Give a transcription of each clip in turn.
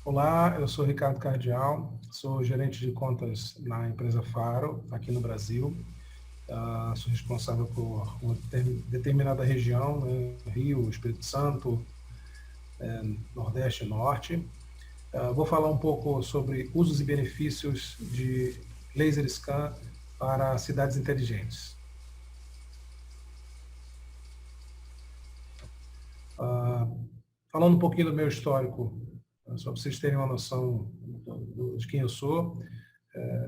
Olá, eu sou Ricardo Cardial, sou gerente de contas na empresa Faro, aqui no Brasil. Sou responsável por uma determinada região, né, Rio, Espírito Santo, Nordeste e Norte. Vou falar um pouco sobre usos e benefícios de laser scan para cidades inteligentes. Ah, Falando um pouquinho do meu histórico, só para vocês terem uma noção de quem eu sou.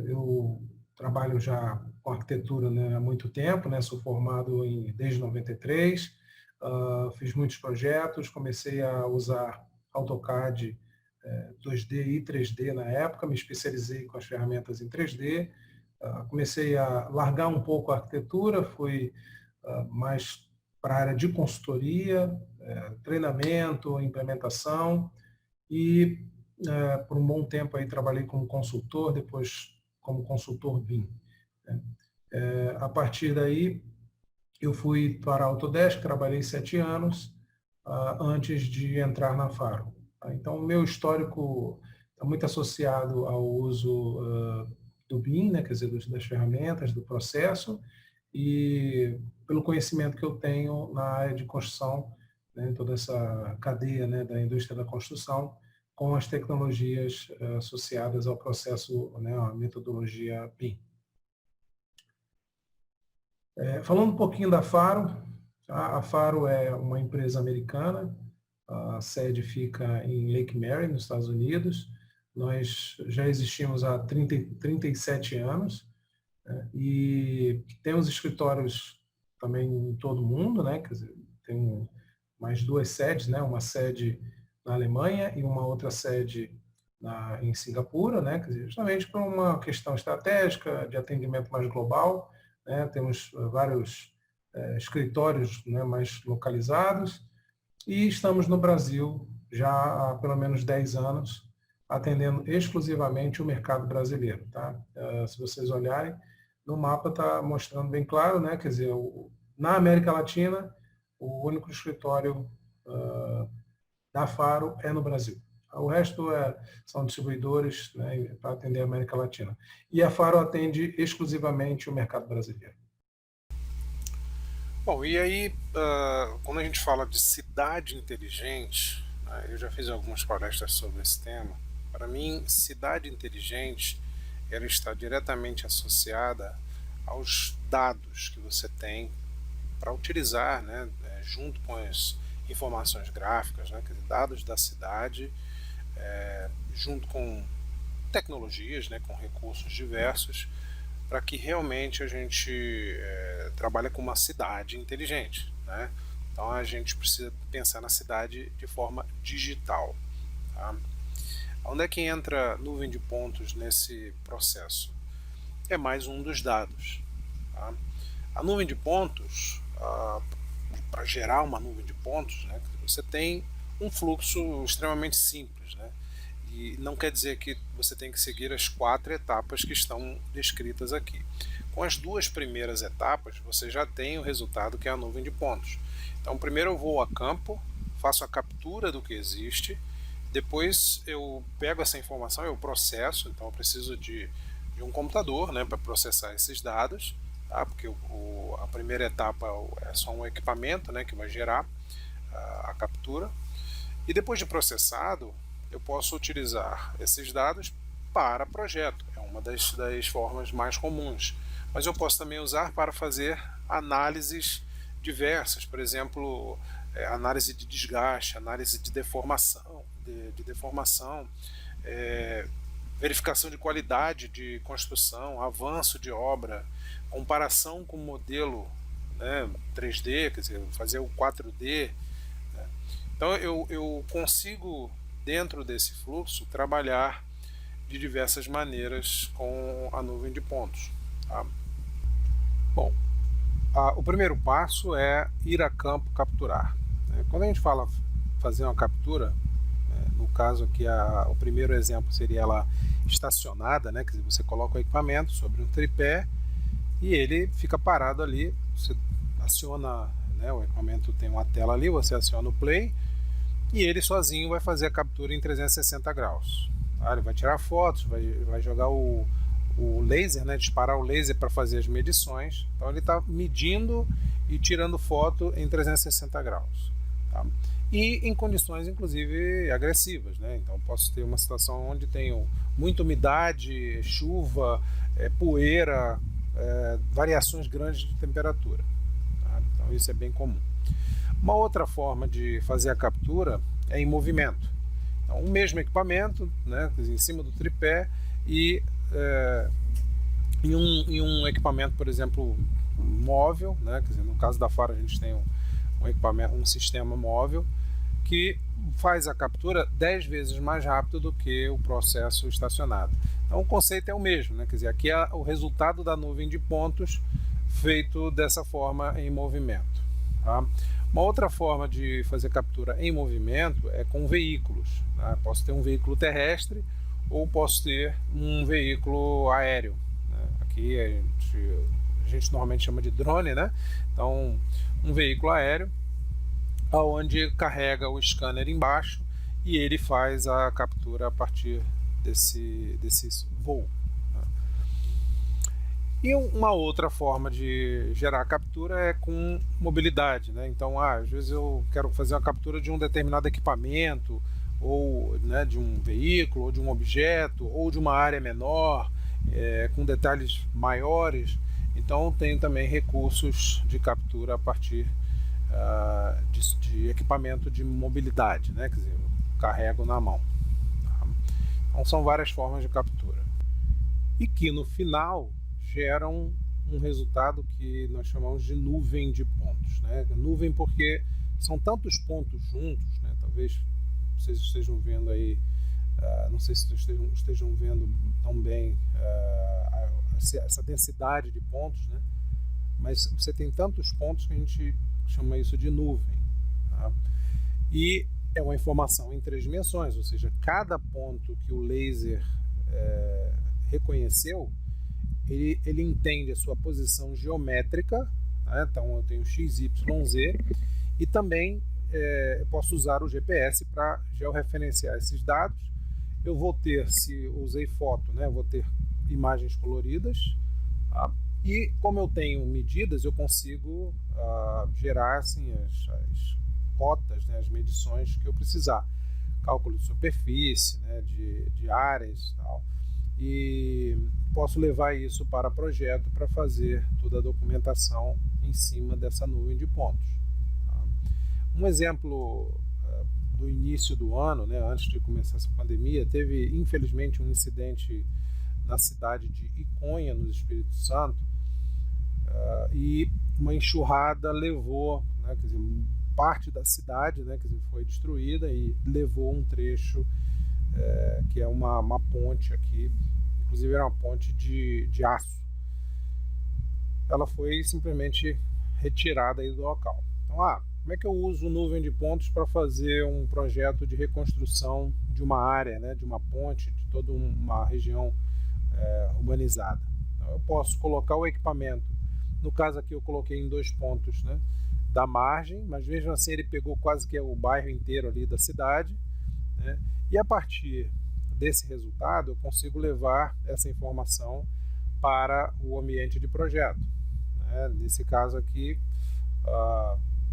Eu trabalho já com arquitetura, né, há muito tempo, né, sou formado desde 93, fiz muitos projetos, comecei a usar AutoCAD 2D e 3D na época, me especializei com as ferramentas em 3D, comecei a largar um pouco a arquitetura, fui mais para a área de consultoria, treinamento, implementação, e por um bom tempo aí trabalhei como consultor, depois como consultor BIM. Né? A partir daí, eu fui para a Autodesk, trabalhei 7 anos antes de entrar na Faro. Tá? Então, o meu histórico está muito associado ao uso do BIM, né? Quer dizer, das ferramentas, do processo, e pelo conhecimento que eu tenho na área de construção, né? Toda essa cadeia, né, da indústria da construção, com as tecnologias associadas ao processo, né, a metodologia BIM. Falando um pouquinho da Faro, a Faro é uma empresa americana, a sede fica em Lake Mary, nos Estados Unidos. Nós já existimos há 37 anos, né, e temos escritórios também em todo o mundo, né? Quer dizer, tem mais duas sedes, né? Uma sede na Alemanha e uma outra sede em Singapura, né? Quer dizer, justamente por uma questão estratégica de atendimento mais global, né? Temos vários escritórios, né, mais localizados, e estamos no Brasil já há pelo menos 10 anos, atendendo exclusivamente o mercado brasileiro. Tá? Se vocês olharem, no mapa está mostrando bem claro, né? Quer dizer, na América Latina, o único escritório da Faro é no Brasil. O resto são distribuidores, né, para atender a América Latina. E a Faro atende exclusivamente o mercado brasileiro. Bom, e aí, quando a gente fala de cidade inteligente, né, eu já fiz algumas palestras sobre esse tema. Para mim, cidade inteligente, ela está diretamente associada aos dados que você tem para utilizar, né, junto com as informações gráficas, né, dados da cidade, junto com tecnologias, né, com recursos diversos, para que realmente a gente trabalhe com uma cidade inteligente, né? Então a gente precisa pensar na cidade de forma digital. Tá? Onde é que entra nuvem de pontos nesse processo? É mais um dos dados. Tá? A nuvem de pontos, para gerar uma nuvem de pontos, né, você tem um fluxo extremamente simples, né? E não quer dizer que você tem que seguir as 4 etapas que estão descritas aqui. Com as 2 primeiras etapas, você já tem o resultado, que é a nuvem de pontos. Então, primeiro eu vou a campo, faço a captura do que existe, depois eu pego essa informação, eu processo, então eu preciso de um computador, né, para processar esses dados, tá? Porque a primeira etapa é só um equipamento, né, que vai gerar a captura. E depois de processado, eu posso utilizar esses dados para projeto. É uma das formas mais comuns. Mas eu posso também usar para fazer análises diversas, por exemplo, análise de desgaste, análise de deformação, verificação de qualidade de construção, avanço de obra, comparação com o modelo, né, 3D, quer dizer, fazer o 4D. Né? Então eu consigo, dentro desse fluxo, trabalhar de diversas maneiras com a nuvem de pontos. Tá? Bom, o primeiro passo é ir a campo capturar. Quando a gente fala fazer uma captura, no caso aqui o primeiro exemplo seria ela estacionada, né? Quer dizer, você coloca o equipamento sobre um tripé e ele fica parado ali, você aciona, né, o equipamento tem uma tela ali, você aciona o play e ele sozinho vai fazer a captura em 360 graus. Tá? Ele vai tirar fotos, vai jogar o laser, né, disparar o laser para fazer as medições. Então ele está medindo e tirando foto em 360 graus. Tá? E em condições, inclusive, agressivas. Né? Então posso ter uma situação onde tenho muita umidade, chuva, poeira, variações grandes de temperatura. Tá? Então isso é bem comum. Uma outra forma de fazer a captura é em movimento. Então, o mesmo equipamento, né, em cima do tripé e em um equipamento, por exemplo, móvel, né, quer dizer, no caso da FAR a gente tem um equipamento, um sistema móvel que faz a captura 10 vezes mais rápido do que o processo estacionado. Então o conceito é o mesmo, né, quer dizer, aqui é o resultado da nuvem de pontos feito dessa forma em movimento. Tá? Uma outra forma de fazer captura em movimento é com veículos. Tá? Posso ter um veículo terrestre ou posso ter um veículo aéreo. Né? Aqui a gente normalmente chama de drone, né? Então, um veículo aéreo, onde carrega o scanner embaixo e ele faz a captura a partir desse voo. E uma outra forma de gerar a captura é com mobilidade, né? Então, às vezes eu quero fazer uma captura de um determinado equipamento, ou, né, de um veículo, ou de um objeto, ou de uma área menor, com detalhes maiores. Então, tenho também recursos de captura a partir de equipamento de mobilidade, né? Quer dizer, eu carrego na mão. Tá? Então, são várias formas de captura. E que no final geram um resultado que nós chamamos de nuvem de pontos. Né? Nuvem porque são tantos pontos juntos, né? Talvez vocês estejam vendo aí, não sei se estejam vendo tão bem essa densidade de pontos, né? Mas você tem tantos pontos que a gente chama isso de nuvem. Tá? E é uma informação em 3 dimensões, ou seja, cada ponto que o laser reconheceu, ele entende a sua posição geométrica, né? Então eu tenho x, y, z, e também eu posso usar o GPS para georreferenciar esses dados. Eu vou ter, se usei foto, né? Eu vou ter imagens coloridas, tá? E como eu tenho medidas, eu consigo gerar assim, as cotas, né? As medições que eu precisar. Cálculo de superfície, né? de áreas e tal. E posso levar isso para projeto para fazer toda a documentação em cima dessa nuvem de pontos. Tá? Um exemplo do início do ano, né, antes de começar essa pandemia, teve infelizmente um incidente na cidade de Iconha, no Espírito Santo, e uma enxurrada levou, né, quer dizer, parte da cidade, né, quer dizer, foi destruída e levou um trecho que é uma ponte aqui, inclusive era uma ponte de aço. Ela foi simplesmente retirada aí do local. Então, como é que eu uso nuvem de pontos para fazer um projeto de reconstrução de uma área, né, de uma ponte, de toda uma região urbanizada? Então, eu posso colocar o equipamento, no caso aqui eu coloquei em 2 pontos, né, da margem, mas mesmo assim ele pegou quase que o bairro inteiro ali da cidade, né, e a partir desse resultado eu consigo levar essa informação para o ambiente de projeto. Né? Nesse caso aqui,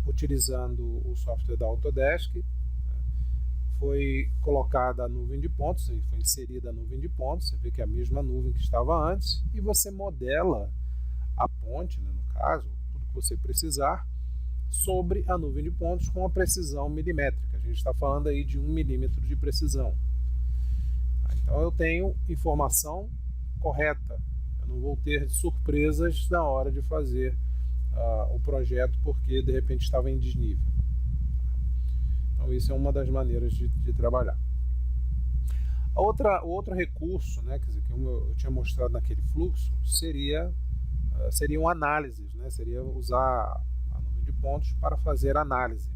utilizando o software da Autodesk, né? Foi colocada a nuvem de pontos, foi inserida a nuvem de pontos, você vê que é a mesma nuvem que estava antes, e você modela a ponte, né, no caso, tudo que você precisar, sobre a nuvem de pontos com a precisão milimétrica. A gente está falando aí de 1 milímetro de precisão. Então eu tenho informação correta, eu não vou ter surpresas na hora de fazer o projeto porque de repente estava em desnível. Então isso é uma das maneiras de trabalhar. O outro recurso, né, quer dizer, que eu tinha mostrado naquele fluxo, seriam análises, né, seria usar a nuvem de pontos para fazer análise.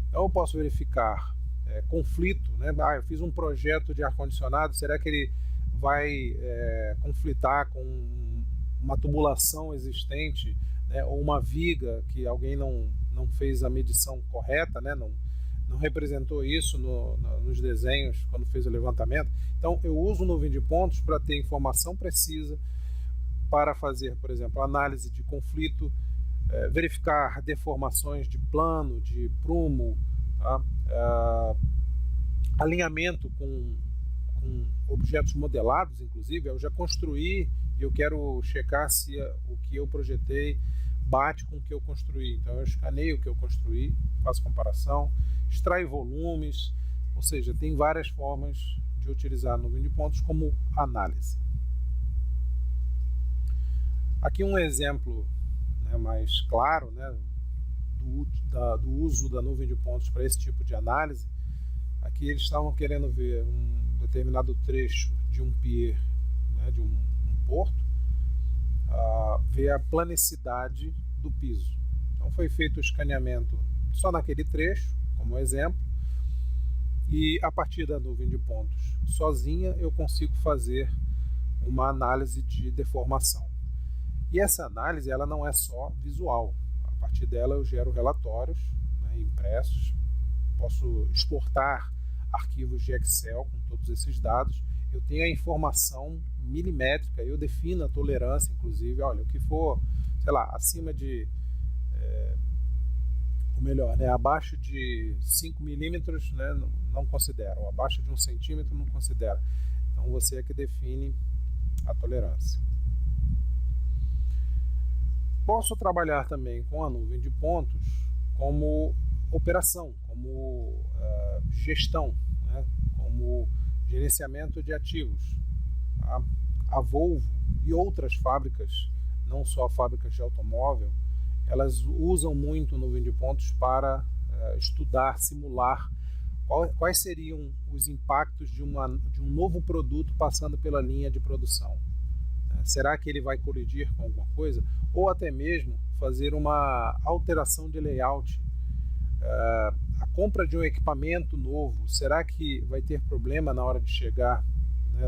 Então eu posso verificar conflito, né? Eu fiz um projeto de ar-condicionado, será que ele vai conflitar com uma tubulação existente, né? Ou uma viga que alguém não fez a medição correta, né? não representou isso nos desenhos quando fez o levantamento. Então, eu uso nuvem de pontos para ter informação precisa, para fazer, por exemplo, análise de conflito, verificar deformações de plano, de prumo, tá? Alinhamento com objetos modelados, inclusive. Eu já construí e eu quero checar se o que eu projetei bate com o que eu construí. Então, eu escaneio o que eu construí, faço comparação, extraio volumes, ou seja, tem várias formas de utilizar a nuvem de pontos como análise. Aqui um exemplo, né, mais claro, né, do uso da nuvem de pontos para esse tipo de análise. Aqui eles estavam querendo ver um determinado trecho de um pier, né, de um porto, ver a planicidade do piso. Então foi feito o escaneamento só naquele trecho, como exemplo, e a partir da nuvem de pontos sozinha eu consigo fazer uma análise de deformação. E essa análise ela não é só visual. A partir dela eu gero relatórios, né, impressos, posso exportar arquivos de Excel com todos esses dados. Eu tenho a informação milimétrica, eu defino a tolerância, inclusive, olha, o que for, sei lá, acima de, ou melhor, né, abaixo de 5 milímetros, né, não considero, abaixo de 1 centímetro não considero. Então você é que define a tolerância. Posso trabalhar também com a nuvem de pontos como operação, como gestão, né, como gerenciamento de ativos. A Volvo e outras fábricas, não só fábricas de automóvel, elas usam muito nuvem de pontos para estudar, simular quais seriam os impactos de um novo produto passando pela linha de produção. Será que ele vai colidir com alguma coisa? Ou até mesmo fazer uma alteração de layout. A compra de um equipamento novo, será que vai ter problema na hora de chegar, né,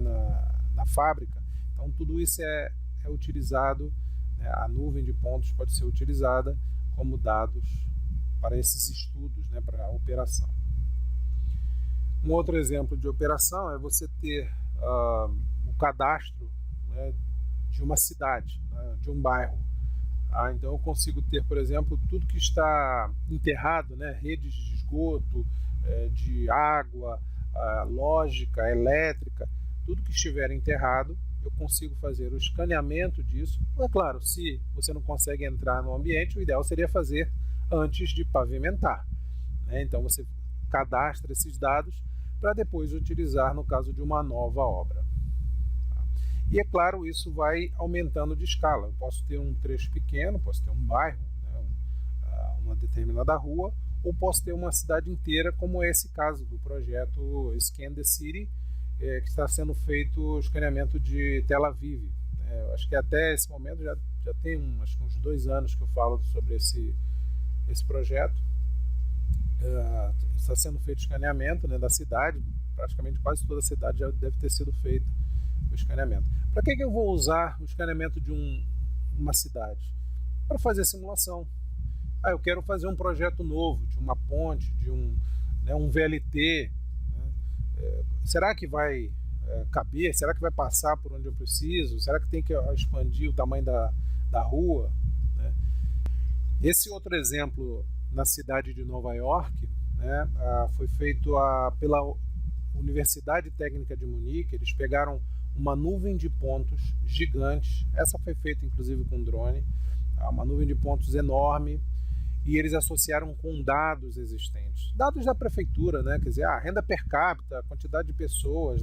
na fábrica? Então tudo isso é utilizado, né, a nuvem de pontos pode ser utilizada como dados para esses estudos, né, para a operação. Um outro exemplo de operação é você ter o cadastro, né, de uma cidade, né, de um bairro. Então eu consigo ter, por exemplo, tudo que está enterrado, né, redes de esgoto, de água, lógica, elétrica, tudo que estiver enterrado, eu consigo fazer o escaneamento disso. É claro, se você não consegue entrar no ambiente, o ideal seria fazer antes de pavimentar, né? Então você cadastra esses dados para depois utilizar no caso de uma nova obra. E é claro, isso vai aumentando de escala. Eu posso ter um trecho pequeno, posso ter um bairro, né, uma determinada rua, ou posso ter uma cidade inteira, como é esse caso do projeto Scan the City, que está sendo feito o escaneamento de Tel Aviv. Eu acho que até esse momento já tem acho que uns 2 anos que eu falo sobre esse projeto. Está sendo feito escaneamento, né, da cidade, praticamente quase toda a cidade já deve ter sido feito o escaneamento. Para que eu vou usar o escaneamento de uma cidade? Para fazer simulação. Eu quero fazer um projeto novo, de uma ponte, de um VLT. Né? Será que vai caber? Será que vai passar por onde eu preciso? Será que tem que expandir o tamanho da rua? Né? Esse outro exemplo na cidade de Nova York, né, foi feito pela Universidade Técnica de Munique. Eles pegaram uma nuvem de pontos gigante, essa foi feita inclusive com drone, uma nuvem de pontos enorme, e eles associaram com dados existentes, dados da prefeitura, né? Quer dizer, a renda per capita, a quantidade de pessoas,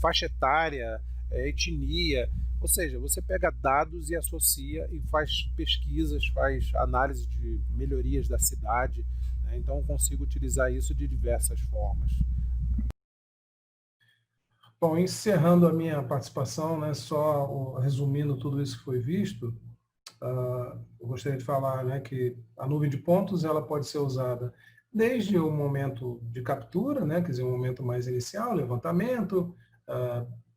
faixa etária, etnia, ou seja, você pega dados e associa e faz pesquisas, faz análise de melhorias da cidade, né? Então eu consigo utilizar isso de diversas formas. Bom, encerrando a minha participação, né, só resumindo tudo isso que foi visto, eu gostaria de falar, né, que a nuvem de pontos ela pode ser usada desde o momento de captura, né, quer dizer, um momento mais inicial, levantamento,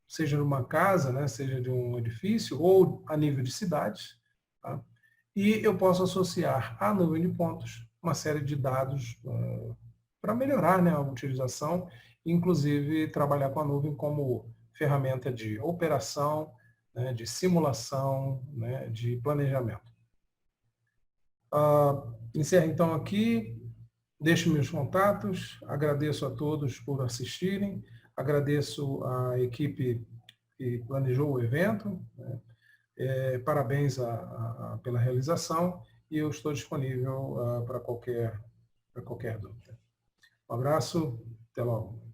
seja numa casa, né, seja de um edifício, ou a nível de cidades. Tá? E eu posso associar a nuvem de pontos uma série de dados para melhorar, né, a utilização, inclusive trabalhar com a nuvem como ferramenta de operação, né, de simulação, né, de planejamento. Encerro então aqui, deixo meus contatos, agradeço a todos por assistirem, agradeço a equipe que planejou o evento, né, parabéns pela realização e eu estou disponível para qualquer dúvida. Um abraço, até logo.